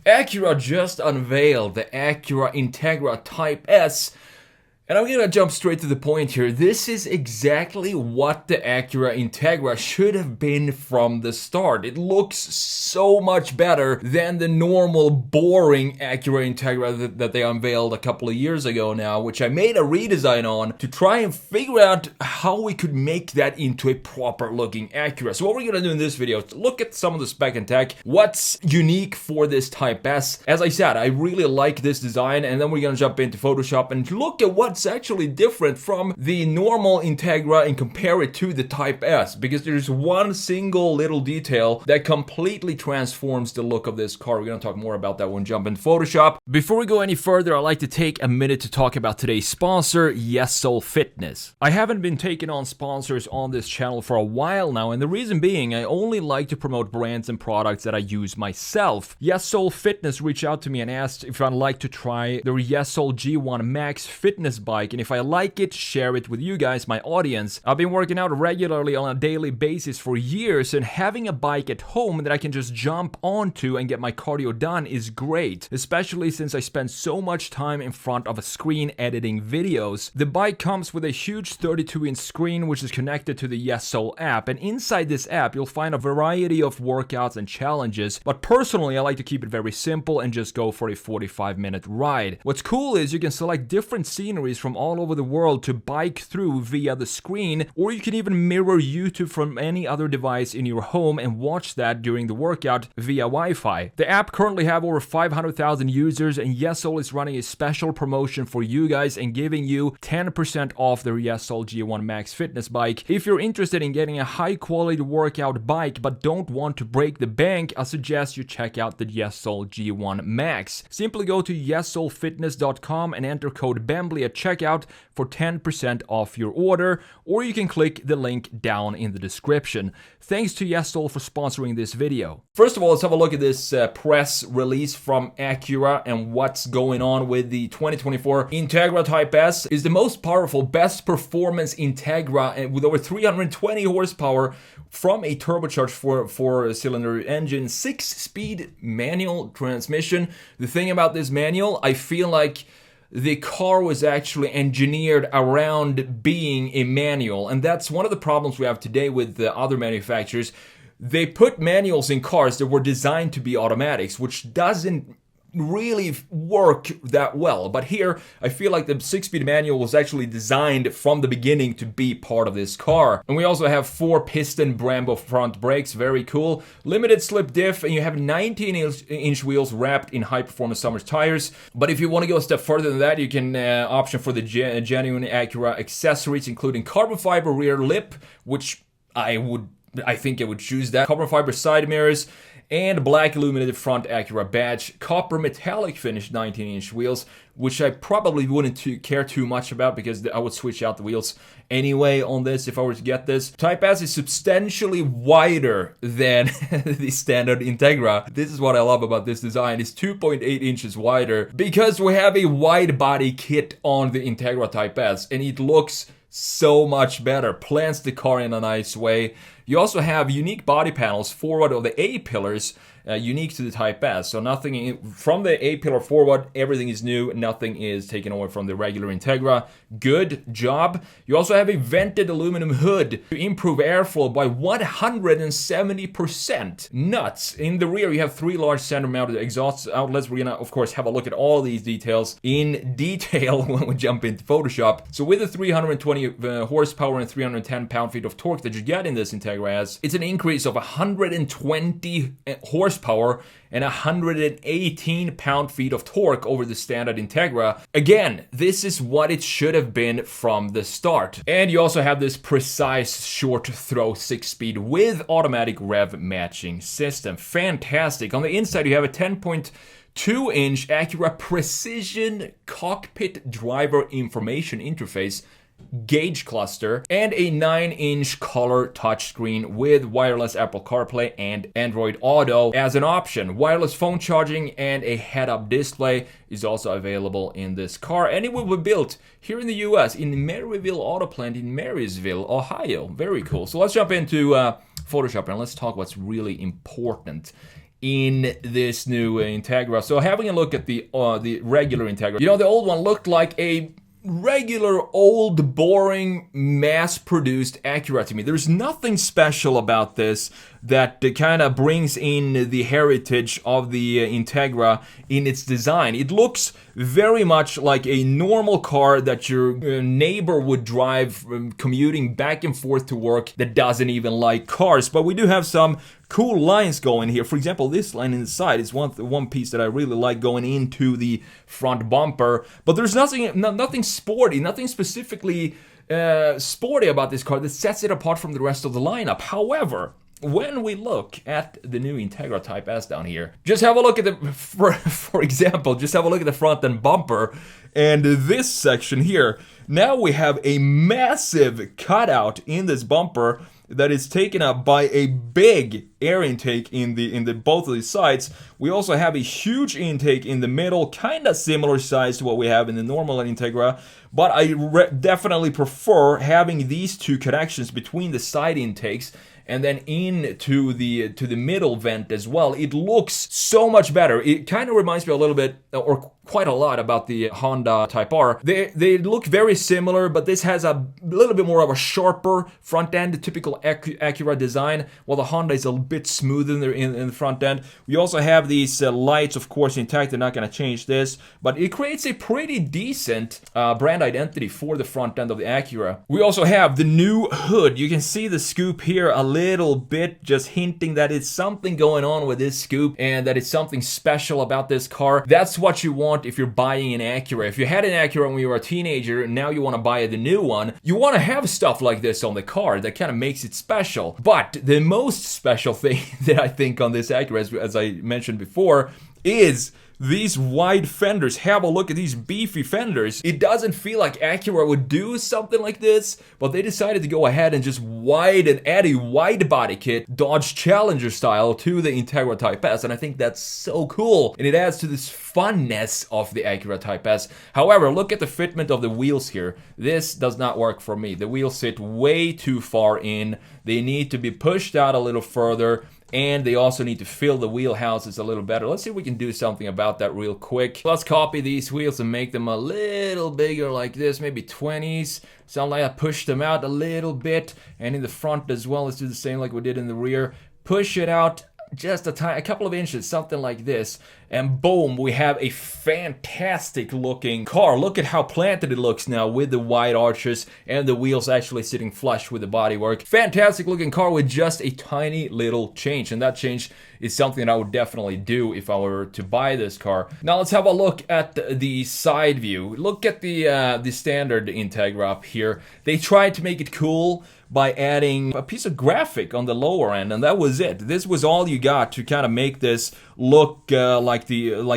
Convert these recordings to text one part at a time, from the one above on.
Acura just unveiled the Acura Integra Type S. And I'm gonna jump straight to the point here. This is exactly what the Acura Integra should have been from the start. It looks so much better than the normal boring Acura Integra that they unveiled a couple of years ago now, which I made a redesign on to try and figure out how we could make that into a proper looking Acura. So what we're gonna do in this video is look at some of the spec and tech, what's unique for this Type S. As I said, I really like this design, and then we're gonna jump into Photoshop and look at what's actually different from the normal Integra and compare it to the Type S, because there's one single little detail that completely transforms the look of this car. We're gonna talk more about that when we jump into Photoshop. Before we go any further, I'd like to take a minute to talk about today's sponsor, Yesoul Fitness. I haven't been taking on sponsors on this channel for a while now, and the reason being, I only like to promote brands and products that I use myself. Yesoul Fitness reached out to me and asked if I'd like to try their Yesoul G1 Max fitness bike, and if I like it, share it with you guys, my audience. I've been working out regularly on a daily basis for years, and having a bike at home that I can just jump onto and get my cardio done is great, especially since I spend so much time in front of a screen editing videos. The bike comes with a huge 32-inch screen which is connected to the Yesoul app, and inside this app you'll find a variety of workouts and challenges, but personally I like to keep it very simple and just go for a 45-minute ride. What's cool is you can select different sceneries from all over the world to bike through via the screen, or you can even mirror YouTube from any other device in your home and watch that during the workout via Wi-Fi. The app currently have over 500,000 users, and Yesoul is running a special promotion for you guys and giving you 10% off their Yesoul G1 Max fitness bike. If you're interested in getting a high quality workout bike but don't want to break the bank, I suggest you check out the Yesoul G1 Max. Simply go to yesoulfitness.com and enter code BEMBLY at checkout for 10% off your order, or you can click the link down in the description. Thanks to Yesoul for sponsoring this video. First of all, let's have a look at this press release from Acura and what's going on with the 2024 Integra Type S. Is the most powerful, best performance Integra, and with over 320 horsepower from a turbocharged four-cylinder engine, 6-speed manual transmission. The thing about this manual, I feel like the car was actually engineered around being a manual, and that's one of the problems we have today with the other manufacturers. They put manuals in cars that were designed to be automatics, which doesn't really work that well. But here, I feel like the 6-speed manual was actually designed from the beginning to be part of this car. And we also have 4-piston Brembo front brakes, very cool. Limited slip diff, and you have 19-inch wheels wrapped in high-performance summer tires. But if you want to go a step further than that, you can option for the genuine Acura accessories, including carbon fiber rear lip, which I think I would choose that. Carbon fiber side mirrors, and black illuminated front Acura badge, copper metallic finished 19-inch wheels, which I probably wouldn't care too much about because I would switch out the wheels anyway on this if I were to get this. Type S is substantially wider than the standard Integra. This is what I love about this design. It's 2.8 inches wider because we have a wide body kit on the Integra Type S, and it looks so much better, plants the car in a nice way. You also have unique body panels forward of the A-pillars, unique to the Type S. So nothing from the A-pillar forward, everything is new, nothing is taken away from the regular Integra. Good job. You also have a vented aluminum hood to improve airflow by 170%. Nuts. In the rear, you have 3 large center-mounted exhaust outlets. We're gonna, of course, have a look at all these details in detail when we jump into Photoshop. So with the 320 horsepower and 310 pound-feet of torque that you get in this Integra S, it's an increase of 120 horsepower and 118 pound-feet of torque over the standard Integra. Again, this is what it should have been from the start. And you also have this precise short throw 6-speed with automatic rev matching system. Fantastic. On the inside, you have a 10.2-inch Acura Precision Cockpit Driver Information Interface gauge cluster, and a 9-inch color touchscreen with wireless Apple CarPlay and Android Auto as an option. Wireless phone charging and a head-up display is also available in this car, and it will be built here in the US in Maryville Auto Plant in Marysville, Ohio. Very cool. So let's jump into Photoshop and let's talk what's really important in this new Integra. So having a look at the regular Integra, you know, the old one looked like a regular old boring mass-produced Acura to me. There's nothing special about this that kind of brings in the heritage of the Integra in its design. It looks very much like a normal car that your neighbor would drive commuting back and forth to work that doesn't even like cars. But we do have some cool lines going here. For example, this line inside is one piece that I really like going into the front bumper. But there's nothing sporty, nothing specifically sporty about this car that sets it apart from the rest of the lineup. However, when we look at the new Integra Type S down here, just have a look at the, for example, just have a look at the front end bumper and this section here. Now we have a massive cutout in this bumper that is taken up by a big air intake in the both of these sides. We also have a huge intake in the middle, kind of similar size to what we have in the normal Integra, but I definitely prefer having these two connections between the side intakes and then into the middle vent as well. It looks so much better. It kind of reminds me a little bit, or quite a lot, about the Honda Type R. They look very similar, but this has a little bit more of a sharper front end, the typical Acura design, while the Honda is a bit smoother in the front end. We also have these lights, of course, intact. They're not going to change this, but it creates a pretty decent brand identity for the front end of the Acura. We also have the new hood. You can see the scoop here a little bit, just hinting that it's something going on with this scoop and that it's something special about this car. That's what you want if you're buying an Acura. If you had an Acura when you were a teenager and now you want to buy the new one, you want to have stuff like this on the car that kind of makes it special. But the most special thing that I think on this Acura, as I mentioned before, is these wide fenders. Have a look at these beefy fenders. It doesn't feel like Acura would do something like this, but they decided to go ahead and just add a wide body kit, Dodge Challenger style, to the Integra Type S, and I think that's so cool, and it adds to this funness of the Acura Type S. However, look at the fitment of the wheels here. This does not work for me. The wheels sit way too far in. They need to be pushed out a little further, and they also need to fill the wheel houses a little better. Let's see if we can do something about that real quick. Let's copy these wheels and make them a little bigger like this, maybe 20s. Sound like I pushed them out a little bit. And in the front as well, let's do the same like we did in the rear. Push it out just a couple of inches, something like this, and boom, we have a fantastic looking car. Look at how planted it looks now with the wide arches and the wheels actually sitting flush with the bodywork. Fantastic looking car with just a tiny little change, and that change is something that I would definitely do if I were to buy this car. Now let's have a look at the side view. Look at the standard Integra up here. They tried to make it cool by adding a piece of graphic on the lower end, and that was it. This was all you got to kind of make this look like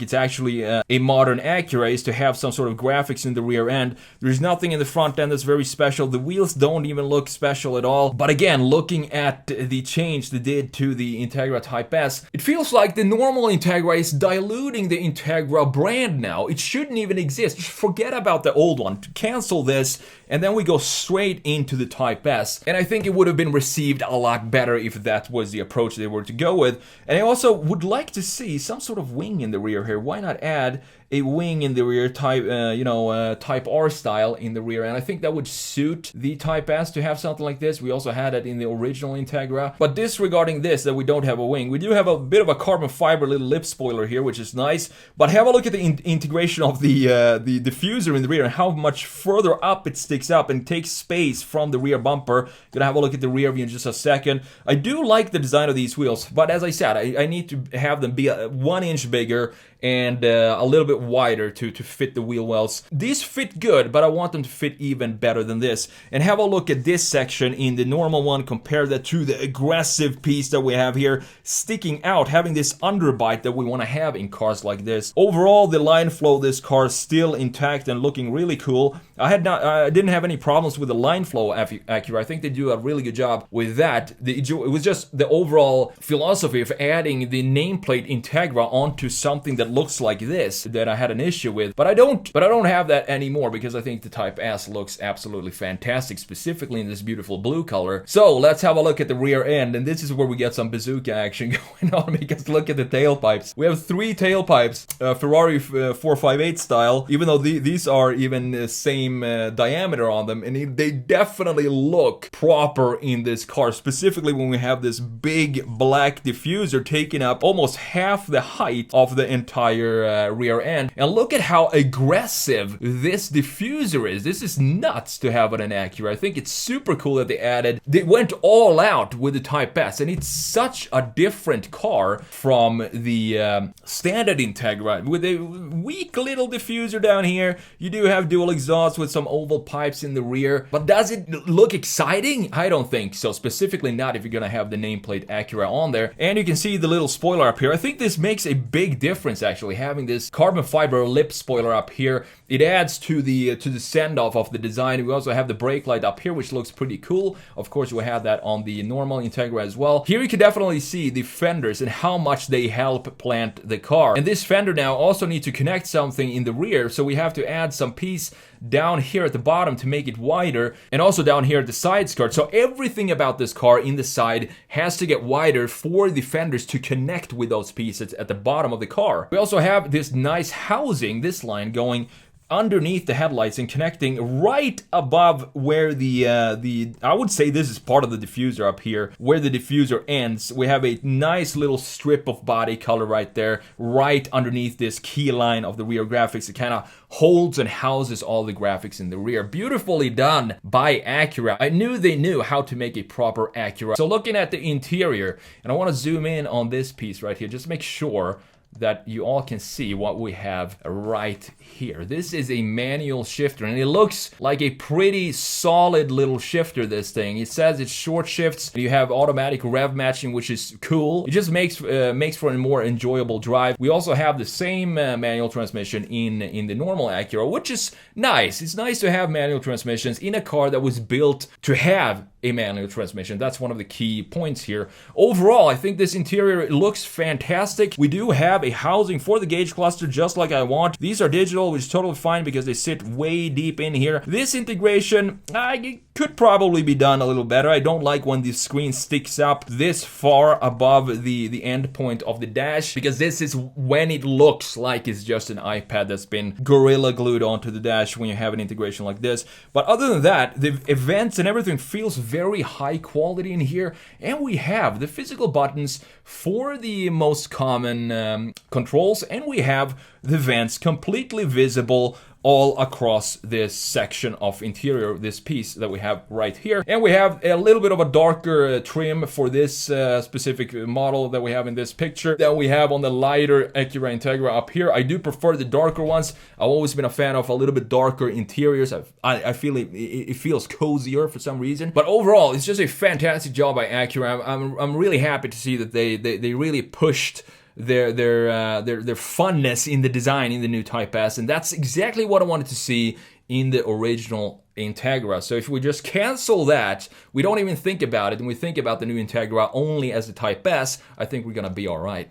it's actually a modern Acura, is to have some sort of graphics in the rear end. There's nothing in the front end that's very special. The wheels don't even look special at all. But again, looking at the change they did to the Integra Type S, it feels like the normal Integra is diluting the Integra brand now. It shouldn't even exist. Just forget about the old one. Cancel this, and then we go straight into the Type S. And I think it would have been received a lot better if that was the approach they were to go with. And I also would like to see some sort of wing in the rear here. Why not add a wing in the rear, Type R style in the rear? And I think that would suit the Type S to have something like this. We also had it in the original Integra. But disregarding this, that we don't have a wing, we do have a bit of a carbon fiber little lip spoiler here, which is nice. But have a look at the integration of the diffuser in the rear and how much further up it sticks up and takes space from the rear bumper. Gonna have a look at the rear view in just a second. I do like the design of these wheels, but as I said, I need to have them be 1 inch bigger and a little bit wider to fit the wheel wells. These fit good, but I want them to fit even better than this. And have a look at this section in the normal one, compare that to the aggressive piece that we have here, sticking out, having this underbite that we want to have in cars like this. Overall, the line flow of this car is still intact and looking really cool. I didn't have any problems with the line flow Acura. I think they do a really good job with that. It was just the overall philosophy of adding the nameplate Integra onto to something that looks like this that I had an issue with. But I don't have that anymore because I think the Type S looks absolutely fantastic, specifically in this beautiful blue color. So let's have a look at the rear end, and this is where we get some bazooka action going on because look at the tailpipes. We have 3 tailpipes, Ferrari 458 style, even though these are even the same diameter on them, and they definitely look proper in this car, specifically when we have this big black diffuser taking up almost half the height of the entire rear end. And look at how aggressive this diffuser is. This is nuts to have on an Acura. I think it's super cool that they went all out with the Type S, and it's such a different car from the standard Integra with a weak little diffuser down here. You do have dual exhaust with some oval pipes in the rear, but does it look exciting? I don't think so, specifically not if you're gonna have the nameplate Acura on there. And you can see the little spoiler up here. I think this makes a big difference actually, having this carbon fiber lip spoiler up here. It adds to the send-off of the design. We also have the brake light up here, which looks pretty cool. Of course, we have that on the normal Integra as well. Here you can definitely see the fenders and how much they help plant the car. And this fender now also needs to connect something in the rear, so we have to add some piece down here at the bottom to make it wider, and also down here at the side skirt. So everything about this car in the side has to get wider for the fenders to connect with those pieces at the bottom of the car. We also have this nice housing, this line going underneath the headlights and connecting right above where the I would say this is part of the diffuser up here, where the diffuser ends. We have a nice little strip of body color right there, right underneath this key line of the rear graphics. It kind of holds and houses all the graphics in the rear. Beautifully done by Acura. I knew they knew how to make a proper Acura. So looking at the interior, and I want to zoom in on this piece right here, just make sure that you all can see what we have right here. This is a manual shifter, and it looks like a pretty solid little shifter, this thing. It says it's short shifts. You have automatic rev matching, which is cool. It just makes for a more enjoyable drive. We also have the same manual transmission in the normal Acura, which is nice. It's nice to have manual transmissions in a car that was built to have a manual transmission. That's one of the key points here. Overall, I think this interior looks fantastic. We do have a housing for the gauge cluster just like I want. These are digital, which is totally fine because they sit way deep in here. This integration, it could probably be done a little better. I don't like when the screen sticks up this far above the end point of the dash, because this is when it looks like it's just an iPad that's been gorilla glued onto the dash when you have an integration like this. But other than that, the events and everything feels very high quality in here, and we have the physical buttons for the most common controls, and we have the vents completely visible all across this section of interior, this piece that we have right here. And we have a little bit of a darker trim for this specific model that we have in this picture that we have on the lighter Acura Integra up here. I do prefer the darker ones. I've always been a fan of a little bit darker interiors. I feel it feels cozier for some reason. But overall, it's just a fantastic job by Acura. I'm really happy to see that they really pushed their funness in the design in the new Type S, and that's exactly what I wanted to see in the original Integra. So if we just cancel that, we don't even think about it, and we think about the new Integra only as the Type S, I think we're gonna be all right.